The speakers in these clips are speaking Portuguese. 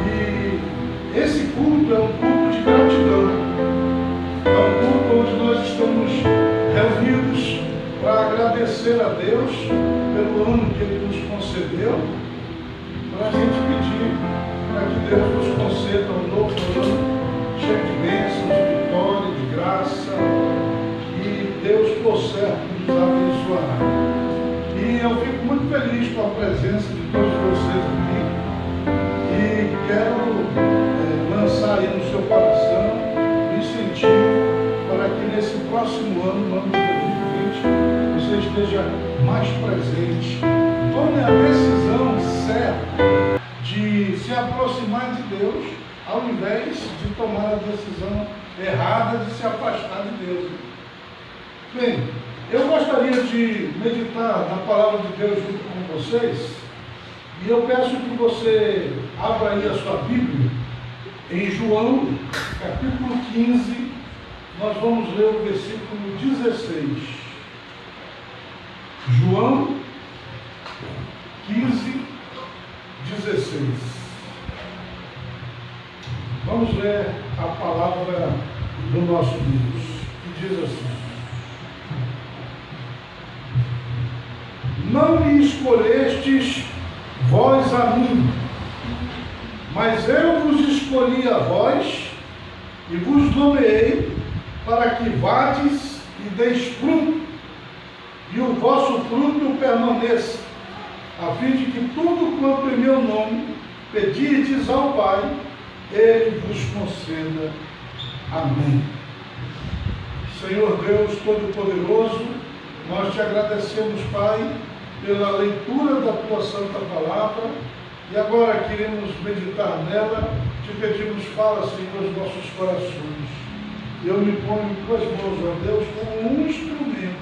E esse culto é um culto de gratidão. É um culto onde nós estamos reunidos para agradecer a Deus pelo ano que Ele nos concedeu, para a gente pedir para que Deus nos conceda um novo ano cheio de bênçãos, de vitória, de graça, e Deus, por certo, nos abençoará. E eu fico muito feliz com a presença de todos vocês aqui e quero lançar aí no seu coração um incentivo para que nesse próximo ano, no ano de 2020, você esteja mais presente. Tome a decisão certa de se aproximar de Deus, ao invés de tomar a decisão errada de se afastar de Deus. Bem, eu gostaria de meditar na palavra de Deus junto com vocês, e eu peço que você abra aí a sua Bíblia, em João, capítulo 15, nós vamos ler o versículo 16. João 15, 16. Vamos ler a palavra do nosso Deus, que diz assim: não me escolhestes vós a mim, mas eu vos escolhi a vós e vos nomeei para que vades e deis fruto, e o vosso fruto permaneça, a fim de que tudo quanto em meu nome pedirdes ao Pai, Ele vos conceda. Amém. Senhor Deus Todo-Poderoso, nós te agradecemos, Pai, pela leitura da tua santa palavra, e agora queremos meditar nela. Te pedimos, fala, Senhor, aos nossos corações. Eu me ponho em tuas mãos, ó Deus, como um instrumento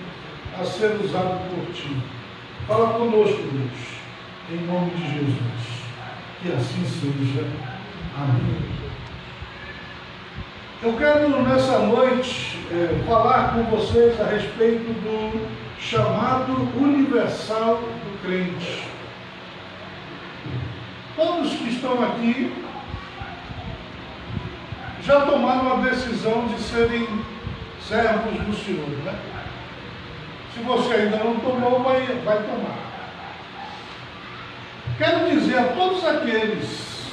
a ser usado por ti. Fala conosco, Deus, em nome de Jesus. Que assim seja. Amém. Eu quero nessa noite falar com vocês a respeito do chamado universal do crente. Todos que estão aqui já tomaram a decisão de serem servos do Senhor, né? Se você ainda não tomou, vai tomar. Quero dizer a todos aqueles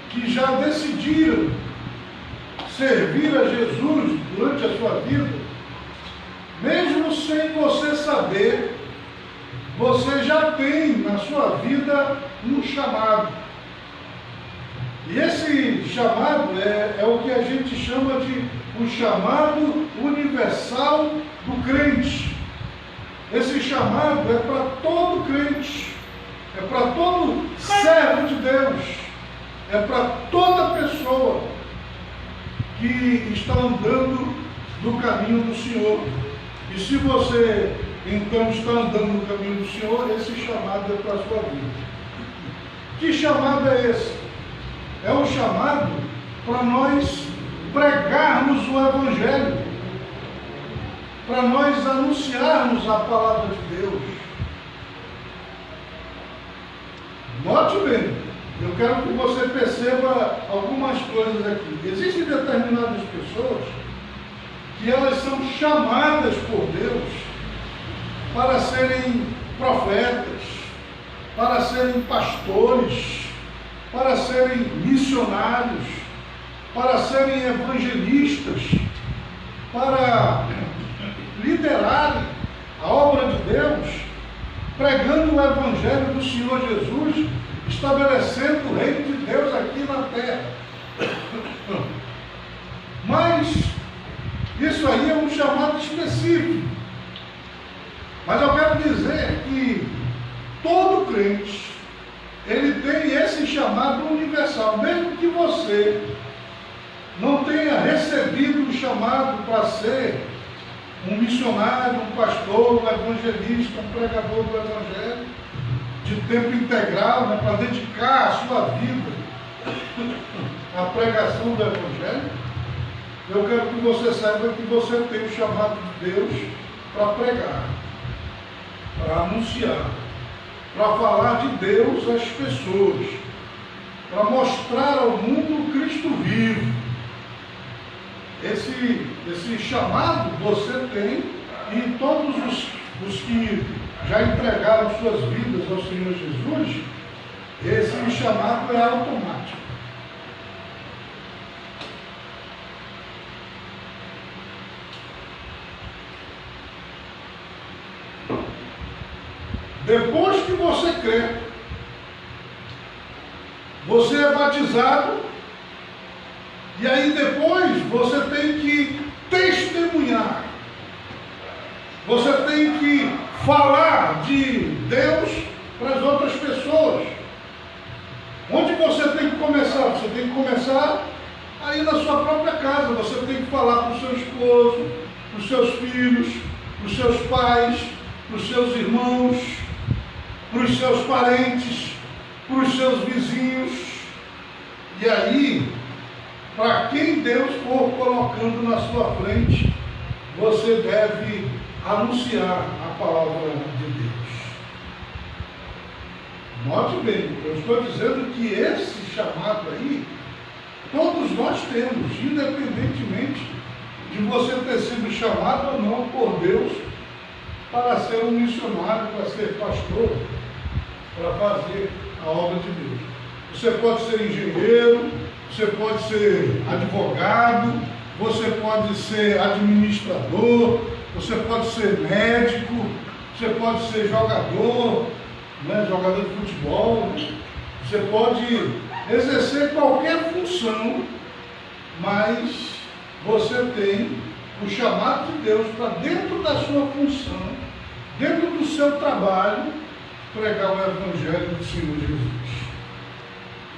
que já decidiram servir a Jesus durante a sua vida, mesmo sem você saber, você já tem na sua vida um chamado. E esse chamado é o que a gente chama de o chamado universal do crente. Esse chamado é para todo crente, é para todo servo de Deus, é para toda pessoa que está andando no caminho do Senhor. E se você então está andando no caminho do Senhor, esse chamado é para a sua vida. Que chamado é esse? É um chamado para nós pregarmos o Evangelho, para nós anunciarmos a palavra de Deus. Note bem, eu quero que você perceba algumas coisas aqui. Existem determinadas pessoas que elas são chamadas por Deus para serem profetas, para serem pastores, para serem missionários, para serem evangelistas, para liderarem a obra de Deus, pregando o Evangelho do Senhor Jesus, estabelecendo o reino de Deus aqui na terra. Mas isso aí é um chamado específico. Mas eu quero dizer que todo crente, ele tem esse chamado universal, mesmo que você não tenha recebido o chamado para ser um missionário, um pastor, um evangelista, um pregador do Evangelho, de tempo integral, né, para dedicar a sua vida à pregação do Evangelho. Eu quero que você saiba que você tem o chamado de Deus para pregar, para anunciar. para falar de Deus às pessoas, para mostrar ao mundo o Cristo vivo. Esse chamado você tem, e todos os que já entregaram suas vidas ao Senhor Jesus, esse chamado é automático. Depois que você crê, você é batizado, e aí depois você tem que testemunhar, você tem que falar de Deus para as outras pessoas. Onde você tem que começar? Você tem que começar aí na sua própria casa. Você tem que falar para o seu esposo, para os seus filhos, para os seus pais, para os seus irmãos, para os seus parentes, para os seus vizinhos. E aí, para quem Deus for colocando na sua frente, você deve anunciar a palavra de Deus. Note bem, eu estou dizendo que esse chamado aí, todos nós temos, independentemente de você ter sido chamado ou não por Deus para ser um missionário, para ser pastor, para fazer a obra de Deus. Você pode ser engenheiro, você pode ser advogado, você pode ser administrador, você pode ser médico, você pode ser jogador, né, jogador de futebol, você pode exercer qualquer função, mas você tem o chamado de Deus para dentro da sua função, dentro do seu trabalho, pregar o Evangelho do Senhor Jesus.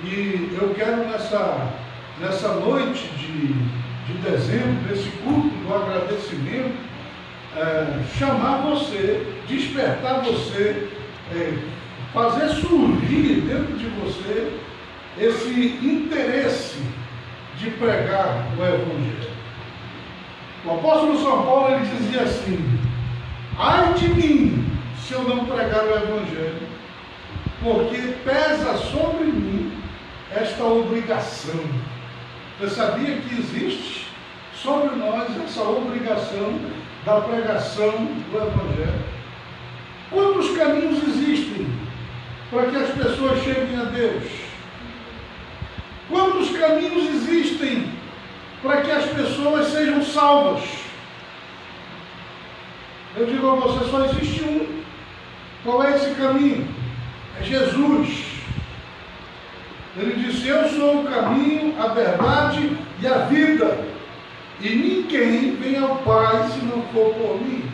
E eu quero nessa noite de dezembro, nesse culto do agradecimento, chamar você, despertar você, fazer surgir dentro de você esse interesse de pregar o Evangelho. O apóstolo São Paulo, ele dizia assim: ai de mim se eu não pregar o Evangelho, porque pesa sobre mim esta obrigação. Você sabia que existe sobre nós essa obrigação da pregação do Evangelho? Quantos caminhos existem para que as pessoas cheguem a Deus? Quantos caminhos existem para que as pessoas sejam salvas? Eu digo a você, só existe um. Qual é esse caminho? É Jesus. Ele disse: eu sou o caminho, a verdade e a vida, e ninguém vem ao Pai se não for por mim.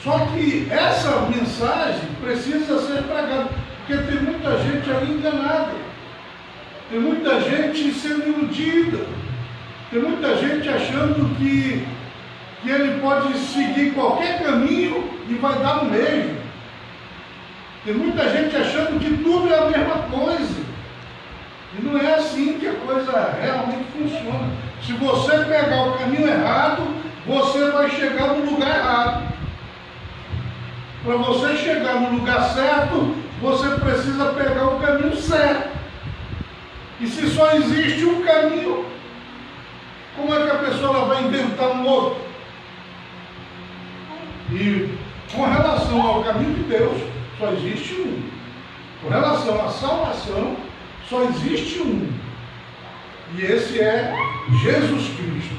Só que essa mensagem precisa ser pregada, porque tem muita gente aí enganada, tem muita gente sendo iludida, tem muita gente achando que ele pode seguir qualquer caminho e vai dar no mesmo. Tem muita gente achando que tudo é a mesma coisa. E não é assim que a coisa realmente funciona. Se você pegar o caminho errado, você vai chegar no lugar errado. Para você chegar no lugar certo, você precisa pegar o caminho certo. E se só existe um caminho, como é que a pessoa vai inventar um outro? E com relação ao caminho de Deus, só existe um. Com relação à salvação, só existe um. E esse é Jesus Cristo.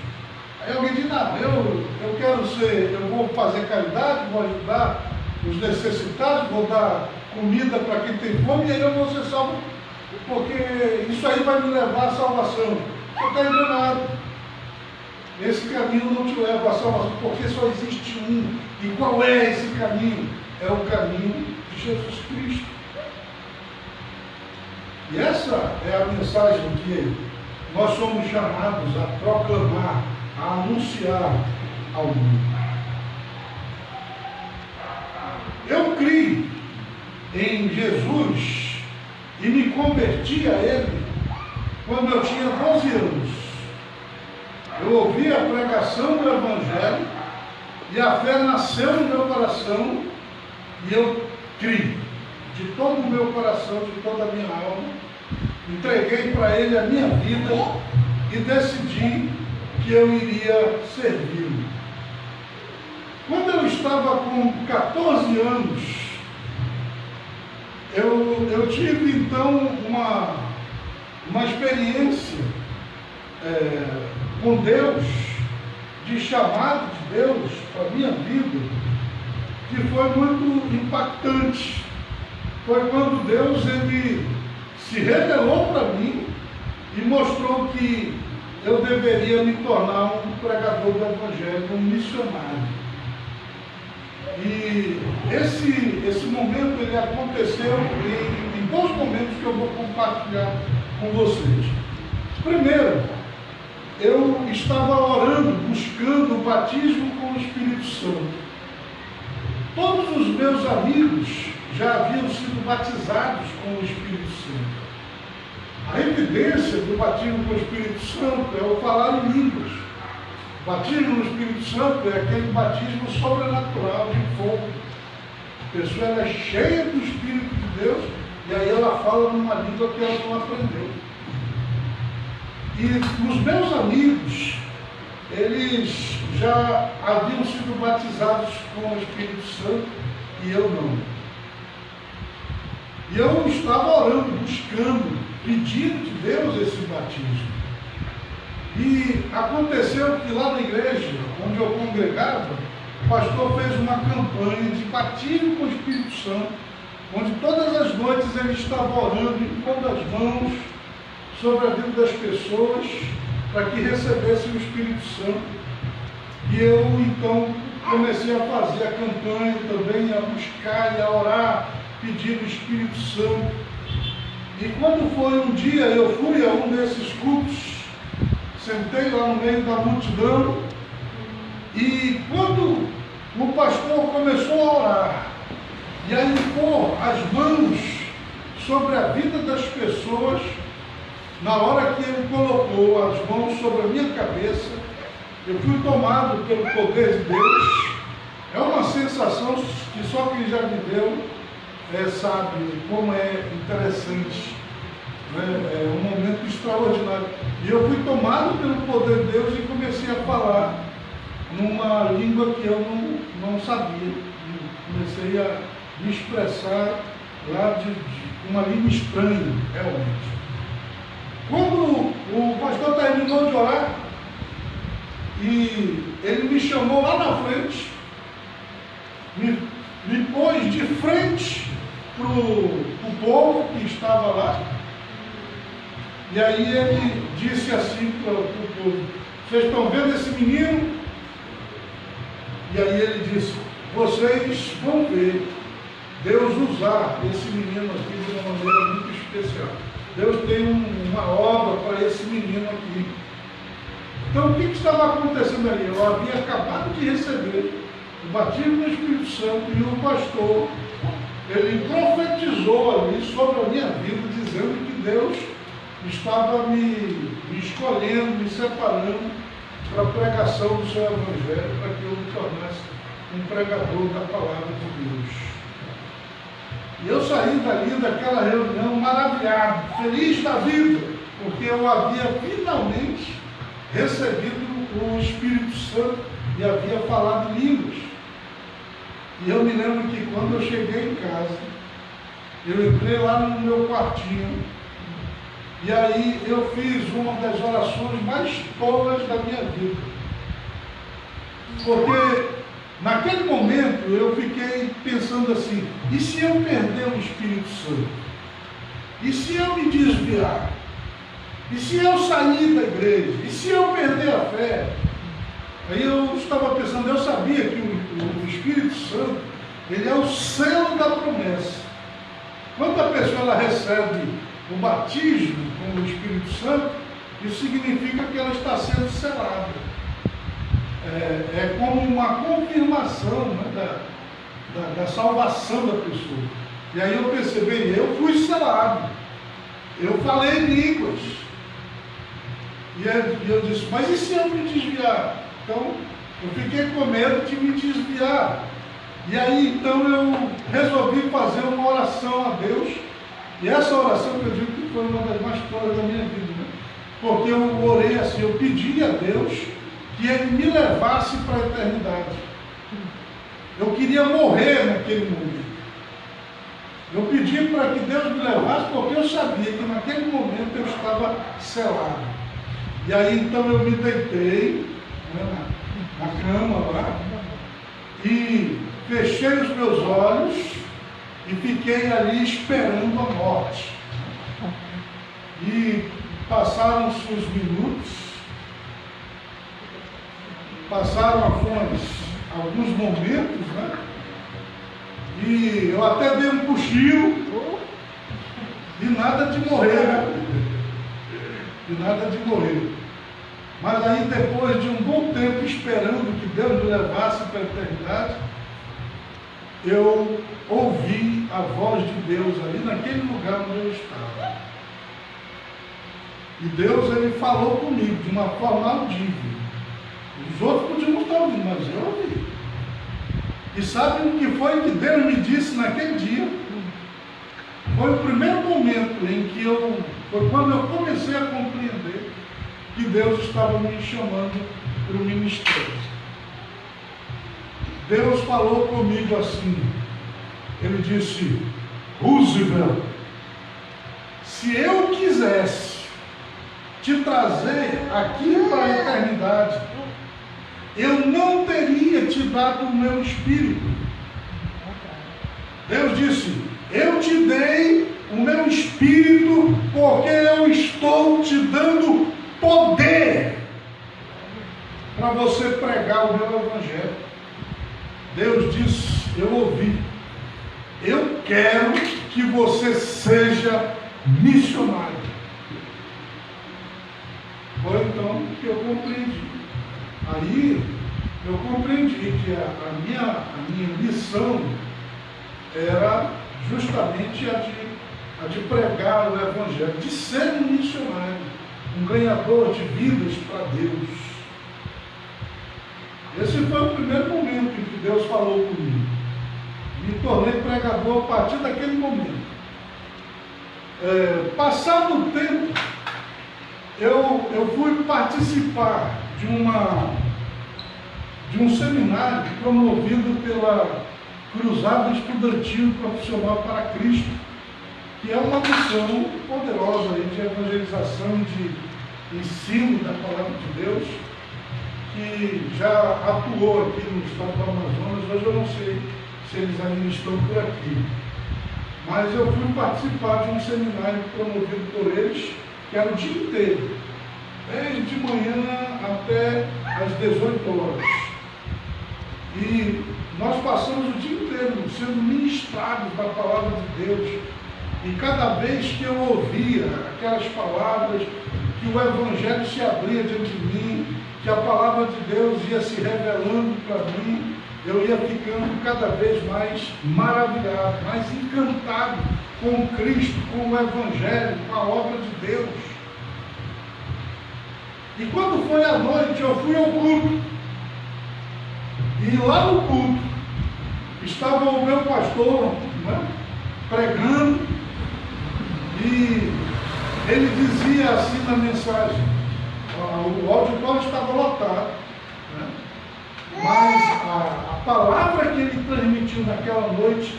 Aí alguém diz: não, eu quero ser, eu vou fazer caridade, vou ajudar os necessitados, vou dar comida para quem tem fome, e aí eu vou ser salvo, porque isso aí vai me levar à salvação. Você está enganado. Esse caminho não te leva à salvação, porque só existe um. E qual é esse caminho? É o caminho de Jesus Cristo. E essa é a mensagem que nós somos chamados a proclamar, a anunciar ao mundo. Eu criei em Jesus e me converti a Ele quando eu tinha 12 anos. Eu ouvi a pregação do Evangelho E a fé nasceu no meu coração e eu criei de todo o meu coração, de toda a minha alma. Entreguei para Ele a minha vida e decidi que eu iria servi-lo. Quando eu estava com 14 anos, eu tive então uma experiência com Deus, de chamado de Deus para a minha vida, que foi muito impactante. Foi quando Deus ele se revelou para mim e mostrou que eu deveria me tornar um pregador do Evangelho, um missionário. E esse momento ele aconteceu em dois momentos que eu vou compartilhar com vocês. Primeiro, eu estava orando, buscando o batismo com o Espírito Santo. Todos os meus amigos já haviam sido batizados com o Espírito Santo. A evidência do batismo com o Espírito Santo é o falar em línguas. O batismo no Espírito Santo é aquele batismo sobrenatural de fogo. A pessoa ela é cheia do Espírito de Deus e aí ela fala numa língua que ela não aprendeu. E os meus amigos, eles já haviam sido batizados com o Espírito Santo e eu não. E eu estava orando, buscando, pedindo de Deus esse batismo. E aconteceu que lá na igreja, onde eu congregava, o pastor fez uma campanha de batismo com o Espírito Santo, onde todas as noites ele estava orando, impondo as mãos sobre a vida das pessoas, para que recebessem o Espírito Santo. E eu então comecei a fazer a campanha também, a buscar e a orar, pedindo o Espírito Santo. E quando foi um dia, eu fui a um desses cultos, sentei lá no meio da multidão, e quando o pastor começou a orar, e a impor as mãos sobre a vida das pessoas, na hora que ele colocou as mãos sobre a minha cabeça, eu fui tomado pelo poder de Deus. É uma sensação que só quem já viveu sabe como é interessante. É um momento extraordinário. E eu fui tomado pelo poder de Deus e comecei a falar numa língua que eu não sabia. Comecei a me expressar lá de uma língua estranha, realmente. Quando o pastor terminou de orar, e ele me chamou lá na frente, me pôs de frente para o povo que estava lá, e aí ele disse assim para o povo: vocês estão vendo esse menino? E aí ele disse: vocês vão ver Deus usar esse menino aqui de uma maneira muito especial. Deus tem uma obra para esse menino aqui. Então, o que estava acontecendo ali? Eu havia acabado de receber o batismo do Espírito Santo e o pastor, ele profetizou ali sobre a minha vida, dizendo que Deus estava me escolhendo, me separando para a pregação do seu Evangelho, para que eu me tornasse um pregador da palavra de Deus. E eu saí dali daquela reunião maravilhado, feliz da vida, porque eu havia finalmente recebido o Espírito Santo e havia falado línguas. E eu me lembro que quando eu cheguei em casa, eu entrei lá no meu quartinho, e aí eu fiz uma das orações mais tolas da minha vida. Porque naquele momento eu fiquei pensando assim: e se eu perder o Espírito Santo? E se eu me desviar? E se eu sair da igreja? E se eu perder a fé? Aí eu estava pensando, eu sabia que o Espírito Santo, ele é o selo da promessa. Quando a pessoa ela recebe o batismo com o Espírito Santo, isso significa que ela está sendo selada. É como uma confirmação, né, da salvação da pessoa. E aí eu percebi, eu fui selado, eu falei línguas. E eu disse: mas e se eu me desviar? Então Eu fiquei com medo de me desviar. E aí então eu resolvi fazer uma oração a Deus. E essa oração que eu digo que foi uma das mais claras da minha vida, né? Porque eu orei assim, eu pedi a Deus que Ele me levasse para a eternidade. Eu queria morrer naquele momento. Eu pedi para que Deus me levasse, porque eu sabia que naquele momento eu estava selado. E aí então eu me deitei, né, na cama lá, e fechei os meus olhos e fiquei ali esperando a morte. E passaram-se os minutos, passaram alguns momentos, né? E eu até dei um cochilo e nada de morrer, né? E nada de morrer. Mas aí depois de um bom tempo esperando que Deus me levasse para a eternidade, eu ouvi a voz de Deus ali naquele lugar onde eu estava. E Deus, Ele falou comigo de uma forma audível. Os outros podiam não estar ouvindo, mas eu ouvi. E sabe o que foi que Deus me disse naquele dia? Foi o primeiro momento em que foi quando eu comecei a compreender que Deus estava me chamando para o ministério. Deus falou comigo assim, Ele disse: Roosevelt, se eu quisesse te trazer aqui para a eternidade, eu não teria te dado o meu espírito. Deus disse: eu te dei o meu espírito porque eu estou te dando poder para você pregar o meu evangelho. Deus disse, eu ouvi, eu quero que você seja missionário. Foi então que eu compreendi. Aí eu compreendi que a minha missão era justamente a de pregar o evangelho, de ser um missionário, um ganhador de vidas para Deus. Esse foi o primeiro momento em que Deus falou comigo. Me tornei pregador a partir daquele momento. Passado o tempo, eu fui participar de um seminário promovido pela Cruzada Estudantil Profissional para Cristo, que é uma missão poderosa aí de evangelização, de ensino da palavra de Deus, que já atuou aqui no estado do Amazonas. Hoje eu não sei se eles ainda estão por aqui, mas eu fui participar de um seminário promovido por eles, que era o dia inteiro, desde de manhã até às 18 horas. E nós passamos o dia inteiro sendo ministrados da palavra de Deus. E cada vez que eu ouvia aquelas palavras, que o evangelho se abria diante de mim, que a palavra de Deus ia se revelando para mim, eu ia ficando cada vez mais maravilhado, mais encantado com Cristo, com o evangelho, com a obra de Deus. E quando foi à noite, eu fui ao culto. E lá no culto estava o meu pastor, né, pregando, e ele dizia assim na mensagem, o auditório estava lotado, né, mas a palavra que ele transmitiu naquela noite,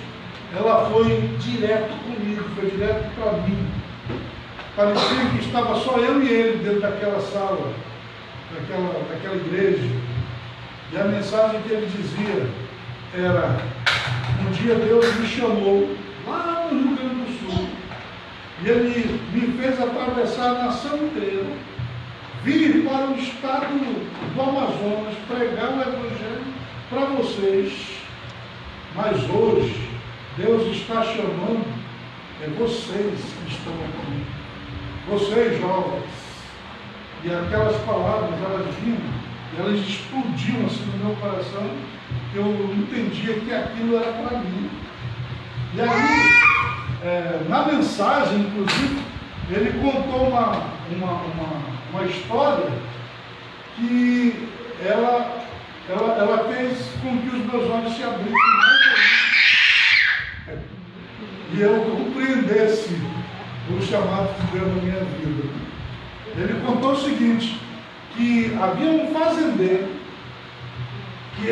ela foi direto comigo, foi direto para mim. Parecia que estava só eu e ele dentro daquela sala, daquela igreja. E a mensagem que ele dizia era: um dia Deus me chamou lá no Rio Grande do Sul, e Ele me fez atravessar a nação inteira, vir para o estado do Amazonas, pregar o evangelho para vocês, mas hoje Deus está chamando vocês que estão aqui, vocês jovens. E aquelas palavras, elas vinham, elas explodiam assim no meu coração, que eu entendia que aquilo era para mim. E aí, na mensagem, inclusive, ele contou uma história que ela ela fez com que os meus olhos se abrissem e eu compreendesse o chamado de Deus na minha vida. Ele contou o seguinte, que havia um fazendeiro que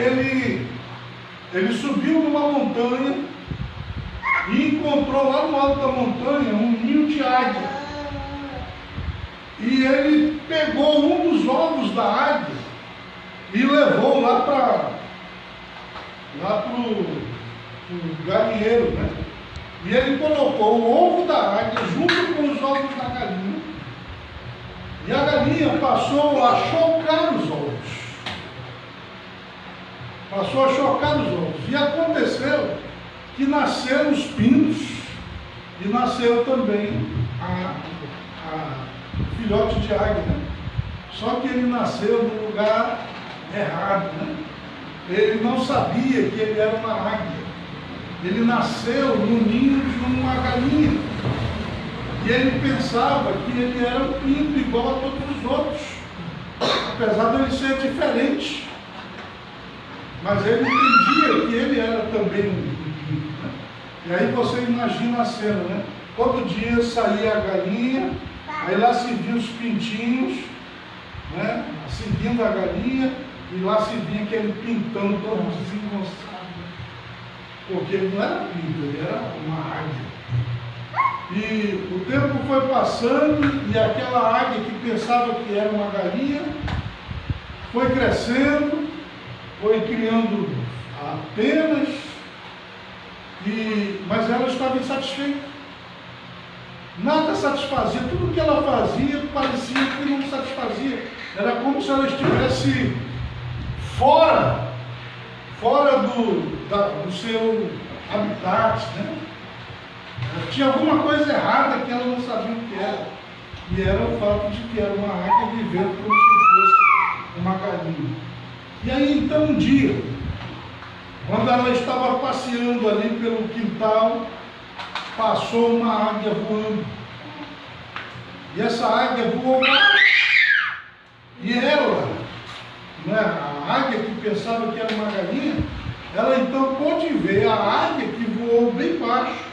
ele subiu numa montanha e encontrou lá no alto da montanha um ninho de águia. E ele pegou um dos ovos da águia e levou lá pro galinheiro, né? E ele colocou o ovo da águia junto com os ovos da galinha. E a galinha passou a chocar os ovos. Passou a chocar os ovos. E aconteceu que nasceram os pintos e nasceu também o filhote de águia, né? Só que ele nasceu no lugar errado, né? Ele não sabia que ele era uma águia. Ele nasceu no ninho de uma galinha. E ele pensava que ele era um pinto igual a todos os outros, apesar de ele ser diferente. Mas ele entendia que ele era também um pinto, né? E aí você imagina a cena, né? Todo dia saía a galinha, aí lá se via os pintinhos, né? Seguindo a galinha, e lá se via aquele pintão todo desengonçado. Porque ele não era pinto, ele era uma águia. E o tempo foi passando e aquela águia que pensava que era uma galinha foi crescendo, foi criando penas, mas ela estava insatisfeita. Nada satisfazia, tudo que ela fazia parecia que não satisfazia. Era como se ela estivesse fora do seu habitat, né? Tinha alguma coisa errada que ela não sabia o que era. E era o fato de que era uma águia vivendo como se fosse uma galinha. E aí então um dia, quando ela estava passeando ali pelo quintal, passou uma águia voando. E essa águia voou baixo. E ela, né, a águia que pensava que era uma galinha, ela então pôde ver a águia que voou bem baixo.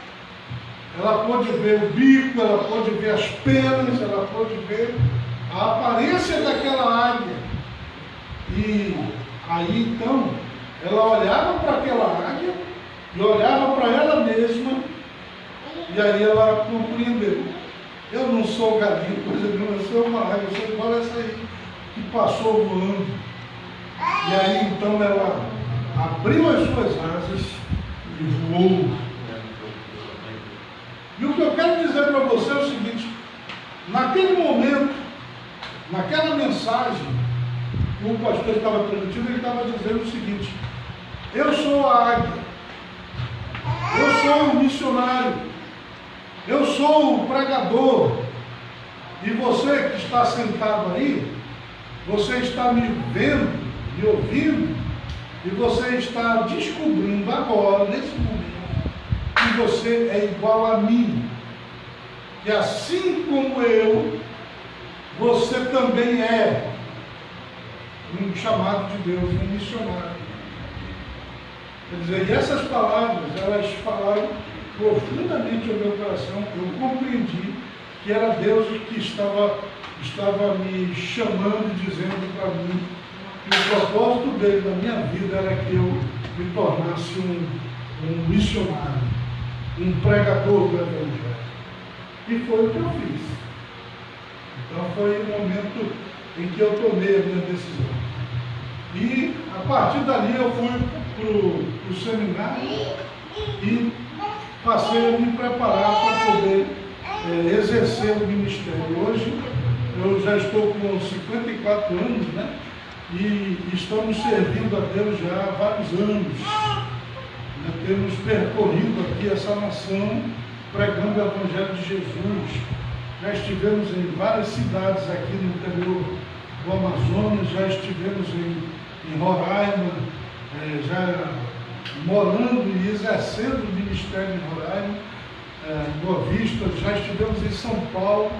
Ela pôde ver o bico, ela pôde ver as penas, ela pôde ver a aparência daquela águia. E aí então, ela olhava para aquela águia e olhava para ela mesma, e aí ela compreendeu. Eu não sou galinha, coisa nenhuma, eu sou uma águia, eu sou igual essa aí que passou voando. E aí então ela abriu as suas asas e voou. E o que eu quero dizer para você é o seguinte: naquele momento, naquela mensagem, o pastor estava transmitindo, ele estava dizendo o seguinte: eu sou a águia, eu sou o missionário, eu sou o pregador, e você que está sentado aí, você está me vendo, me ouvindo, e você está descobrindo agora, nesse momento, que você é igual a mim, que assim como eu, você também é um chamado de Deus, um missionário. Quer dizer, e essas palavras, elas falaram profundamente ao meu coração. Eu compreendi que era Deus que estava me chamando, dizendo para mim que o propósito dele na minha vida era que eu me tornasse um missionário, um pregador do Evangelho. E foi o que eu fiz. Então foi o momento em que eu tomei a minha decisão. E a partir dali eu fui para o seminário e passei a me preparar para poder exercer o ministério. Hoje eu já estou com 54 anos, né? E estamos servindo a Deus já há vários anos. Temos percorrido aqui essa nação pregando o Evangelho de Jesus. Já estivemos em várias cidades aqui no interior do Amazonas, já estivemos em Roraima, já morando e exercendo o ministério em Roraima, Boa Vista, já estivemos em São Paulo,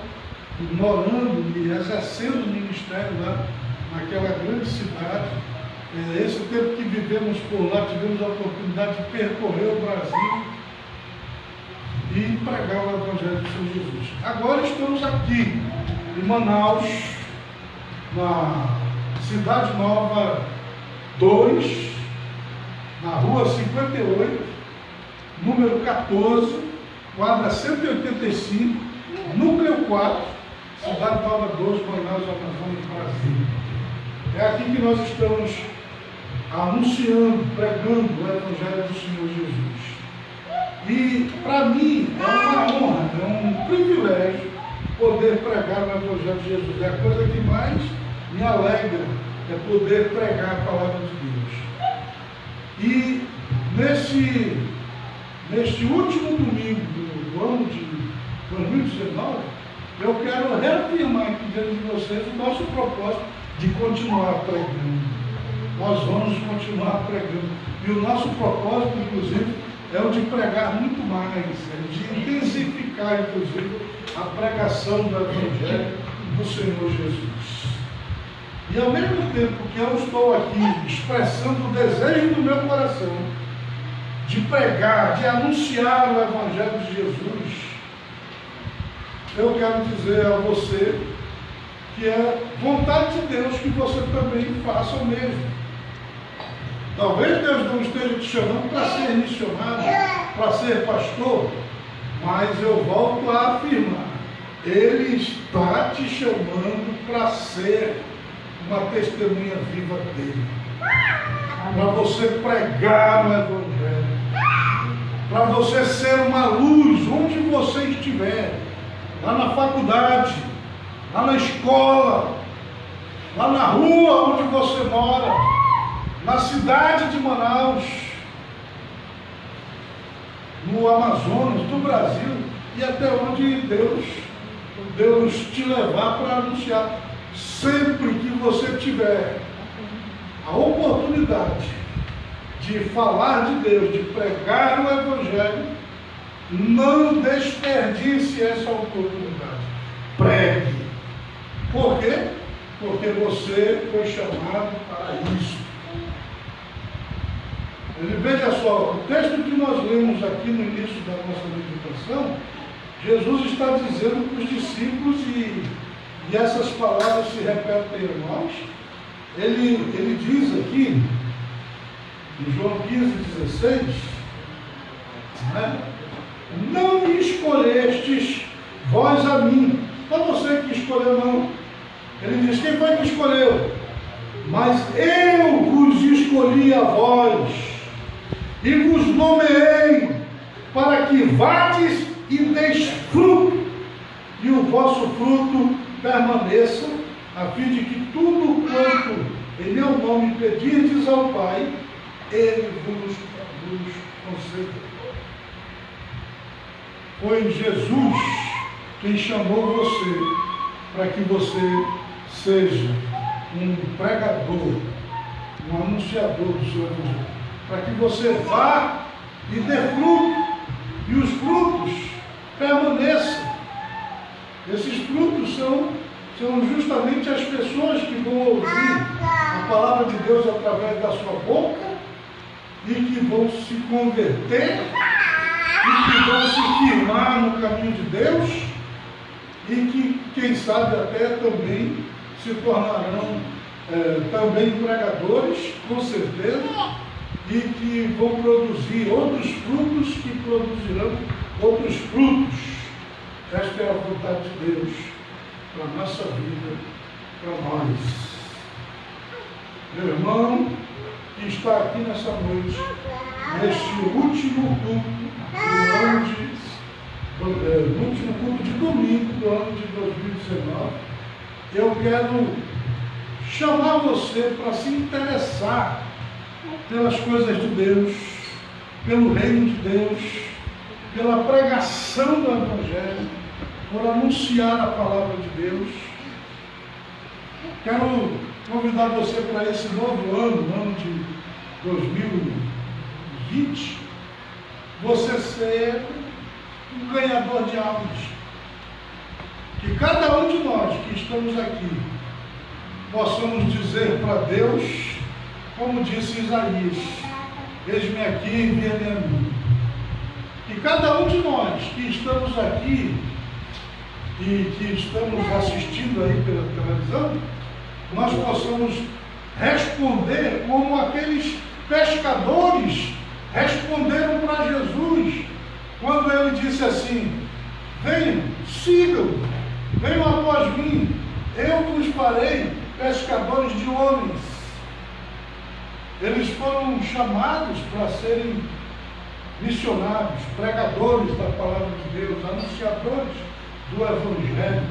morando e exercendo o ministério lá naquela grande cidade. Esse tempo que vivemos por lá, tivemos a oportunidade de percorrer o Brasil e pregar o Evangelho de São Jesus. Agora estamos aqui em Manaus, na Cidade Nova 2, na rua 58, número 14, quadra 185, núcleo 4, Cidade Nova 2, Manaus, Amazonas, Brasil. É aqui que nós estamos anunciando, pregando o Evangelho do Senhor Jesus. E para mim é uma honra, é um privilégio poder pregar o Evangelho de Jesus. É a coisa que mais me alegra, é poder pregar a palavra de Deus. E neste último domingo do ano de 2019, eu quero reafirmar aqui diante de vocês o nosso propósito de continuar pregando. Nós vamos continuar pregando. E o nosso propósito, inclusive, é o de pregar muito mais, é de intensificar, inclusive, a pregação do Evangelho do Senhor Jesus. E ao mesmo tempo que eu estou aqui expressando o desejo do meu coração de pregar, de anunciar o Evangelho de Jesus, eu quero dizer a você que é vontade de Deus que você também faça o mesmo. Talvez Deus não esteja te chamando para ser missionário, para ser pastor, mas eu volto a afirmar, Ele está te chamando para ser uma testemunha viva dele, para você pregar o Evangelho, para você ser uma luz onde você estiver, lá na faculdade, lá na escola, lá na rua onde você mora, na cidade de Manaus, no Amazonas, do Brasil, e até onde Deus te levar para anunciar. Sempre que você tiver a oportunidade de falar de Deus, de pregar o Evangelho, não desperdice essa oportunidade. Pregue. Por quê? Porque você foi chamado para isso. Veja só, o texto que nós lemos aqui no início da nossa meditação, Jesus está dizendo para os discípulos, e essas palavras se repetem a nós. Ele diz aqui, em João 15,16, né? Não me escolhestes vós a mim. Não você que escolheu, não. Ele diz, quem foi que escolheu? Mas eu vos escolhi a vós e vos nomeei para que vades e deis fruto, e o vosso fruto permaneça, a fim de que tudo quanto em meu nome pedirdes ao Pai, Ele vos conceda. Foi Jesus quem chamou você para que você seja um pregador, um anunciador do seu Evangelho, para que você vá e dê fruto, e os frutos permaneçam. Esses frutos são justamente as pessoas que vão ouvir a palavra de Deus através da sua boca e que vão se converter e que vão se firmar no caminho de Deus e que, quem sabe, até também se tornarão também pregadores, com certeza, e que vão produzir outros frutos que produzirão outros frutos. Esta é a vontade de Deus para a nossa vida, para nós. Meu irmão que está aqui nessa noite, neste último culto de domingo do ano de 2019, eu quero chamar você para se interessar pelas coisas de Deus, pelo reino de Deus, pela pregação do Evangelho, por anunciar a palavra de Deus. Quero convidar você para esse novo ano de 2020, você ser um ganhador de almas. Que cada um de nós que estamos aqui possamos dizer para Deus, como disse Isaías, eis-me aqui, envia-me a mim. E cada um de nós que estamos aqui e que estamos assistindo aí pela televisão, nós possamos responder como aqueles pescadores responderam para Jesus, quando ele disse assim: venham, sigam, venham após mim, eu vos farei pescadores de homens. Eles foram chamados para serem missionários, pregadores da palavra de Deus, anunciadores do Evangelho.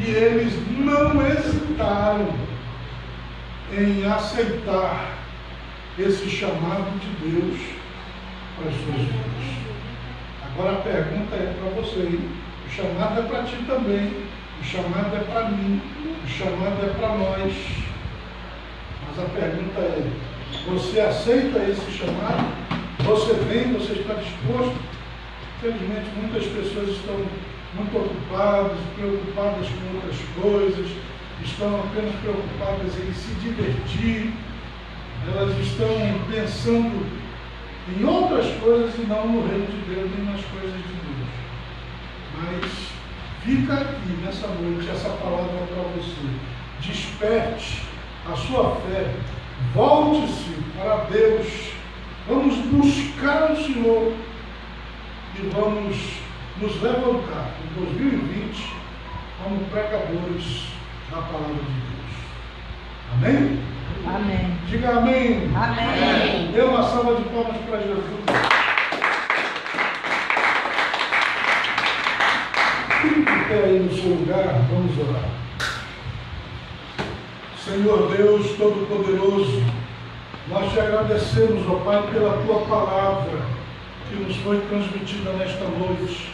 E eles não hesitaram em aceitar esse chamado de Deus para as suas vidas. Agora a pergunta é para você, hein? O chamado é para ti também, o chamado é para mim, o chamado é para nós. Mas a pergunta é: você aceita esse chamado? Você vem, você está disposto? Infelizmente muitas pessoas estão muito ocupadas, preocupadas com outras coisas, estão apenas preocupadas em se divertir, elas estão pensando em outras coisas e não no reino de Deus, nem nas coisas de Deus. Mas fica aqui nessa noite essa palavra para você. Desperte a sua fé, volte-se para Deus, vamos buscar o Senhor e vamos nos levantar em 2020 como pregadores da palavra de Deus. Amém? Amém. Diga amém. Amém. Dê uma salva de palmas para Jesus. Fique aí no seu lugar, vamos orar. Senhor Deus Todo-Poderoso, nós te agradecemos, ó Pai, pela tua palavra que nos foi transmitida nesta noite.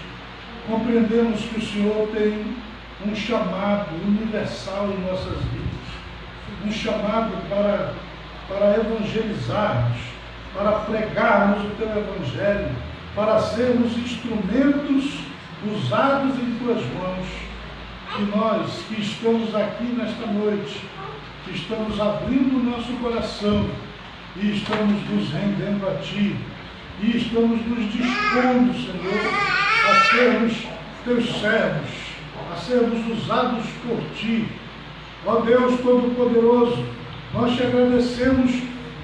Compreendemos que o Senhor tem um chamado universal em nossas vidas, um chamado para evangelizarmos, para pregarmos o teu evangelho, para sermos instrumentos usados em tuas mãos. E nós que estamos aqui nesta noite, que estamos abrindo o nosso coração e estamos nos rendendo a ti, e estamos nos dispondo, Senhor, a sermos teus servos, a sermos usados por ti. Ó Deus Todo-Poderoso, nós te agradecemos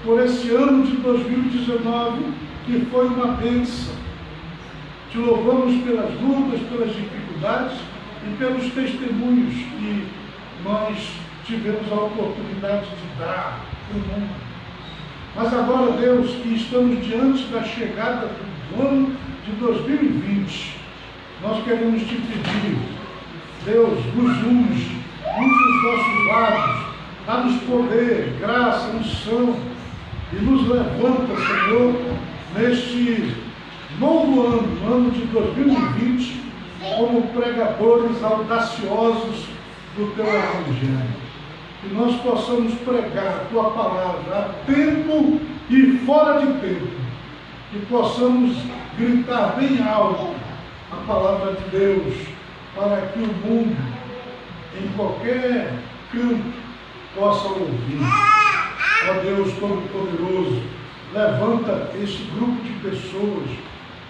por esse ano de 2019, que foi uma bênção. Te louvamos pelas lutas, pelas dificuldades e pelos testemunhos que nós tivemos a oportunidade de dar para o mundo. Mas agora, Deus, que estamos diante da chegada do ano de 2020, nós queremos te pedir, Deus, nos unge os nossos lábios, dá-nos poder, graça, unção, e nos levanta, Senhor, neste novo ano, ano de 2020, como pregadores audaciosos do teu Evangelho. Que nós possamos pregar a tua palavra a tempo e fora de tempo. Que possamos gritar bem alto a palavra de Deus, para que o mundo, em qualquer canto, possa ouvir. Ó Deus Todo-Poderoso, levanta este grupo de pessoas,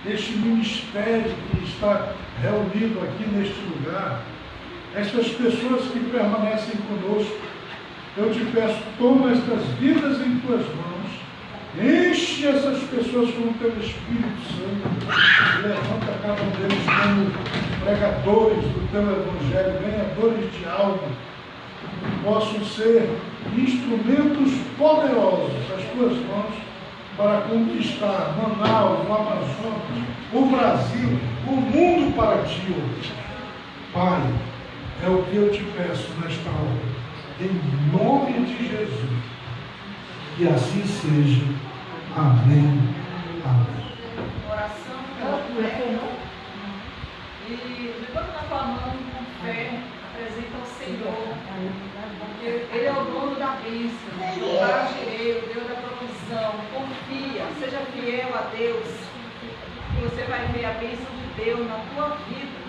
este ministério que está reunido aqui neste lugar, estas pessoas que permanecem conosco. Eu te peço, toma estas vidas em tuas mãos, enche essas pessoas com o teu Espírito Santo, e levanta cada um deles como pregadores do teu Evangelho, ganhadores de alma, que possam ser instrumentos poderosos das tuas mãos para conquistar Manaus, o Amazonas, o Brasil, o mundo para ti hoje. Pai, é o que eu te peço nesta hora. Em nome de Jesus, que assim seja. Amém. Amém. Oração pela fé. E levanta a tua mão com fé, apresenta ao Senhor, porque Ele é o dono da bênção, Jeová Jireh, o Deus da provisão. Confia, seja fiel a Deus. que você vai ver a bênção de Deus na tua vida.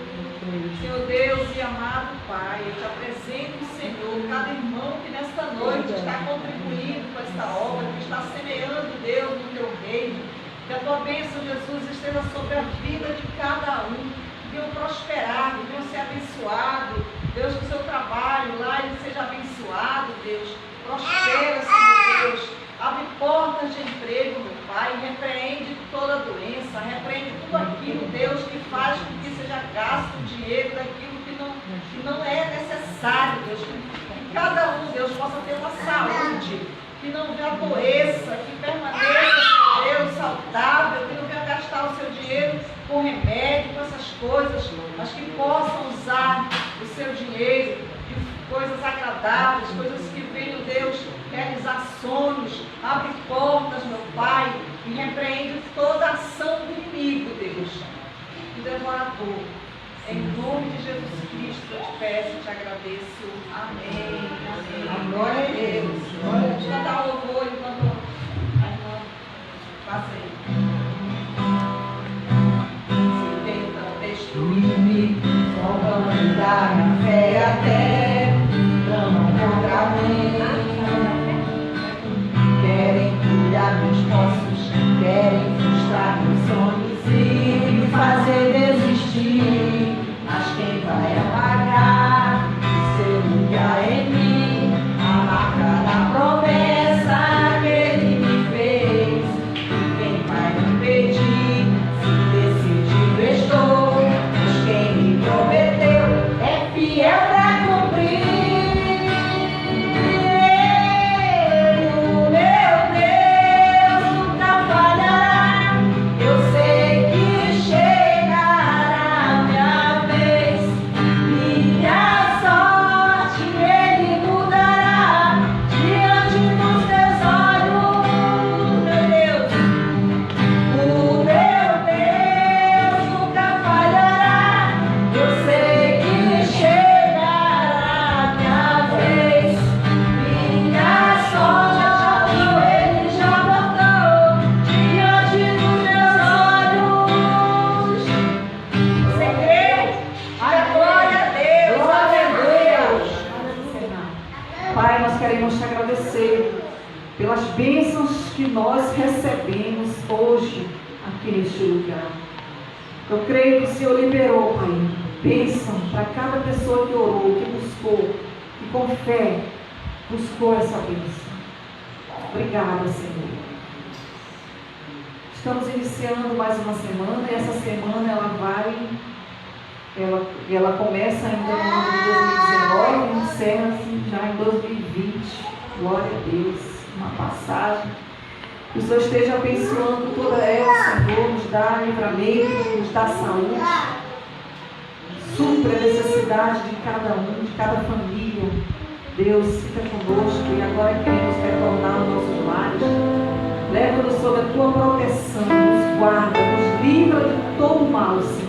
Senhor Deus e amado Pai, eu te apresento, Senhor, cada irmão que nesta noite está contribuindo com esta obra, que está semeando, Deus, no teu reino. Que a tua bênção, Jesus, esteja sobre a vida de cada um. Que venham prosperar, que venham ser abençoados. Deus, que o seu trabalho lá ele seja abençoado, Deus. Prospera, Senhor Deus. Abre portas de emprego, meu Pai. Repreende toda doença. Repreende tudo aquilo, Deus, que faz com que seja gasto dinheiro daquilo que não é necessário, Deus. Que cada um, Deus, possa ter uma saúde. Que não adoeça, que permaneça, Senhor Deus, saudável. Que não venha gastar o seu dinheiro com remédio, com essas coisas. Mas que possam usar o seu dinheiro de coisas agradáveis, coisas que venham, Deus, realizar sonhos, abre portas, meu Pai, e repreende toda ação do inimigo, Deus, do devorador. Em nome de Jesus Cristo, eu te peço e te agradeço. Amém. Amém. Glória a Deus. Vamos cantar o louvor enquanto a irmã passa aí. Se tentam destruir-me, só vão dar a fé até tramam contra mim. Querem criar meus poços, querem frustrar meus sonhos e me fazer desistir. Mas quem vai apagar seu lugar em mim? A marca da promessa que ele me fez. E quem vai me impedir? Se decidido estou, pois quem me prometeu é fiel para cumprir. Pelas bênçãos que nós recebemos hoje aqui neste lugar. Eu creio que o Senhor liberou, Pai, bênção para cada pessoa que orou, que buscou, que com fé buscou essa bênção. Obrigada, Senhor. Estamos iniciando mais uma semana e essa semana ela começa ainda no ano de 2019 e encerra-se já em 2020. Glória a Deus. Uma passagem. Que o Senhor esteja abençoando toda ela, Senhor, nos dá livramento, nos dá saúde. Supra a necessidade de cada um, de cada família. Deus, fica conosco e agora queremos retornar aos nossos lares. Leva-nos sob a tua proteção, nos guarda, nos livra de todo mal, Senhor.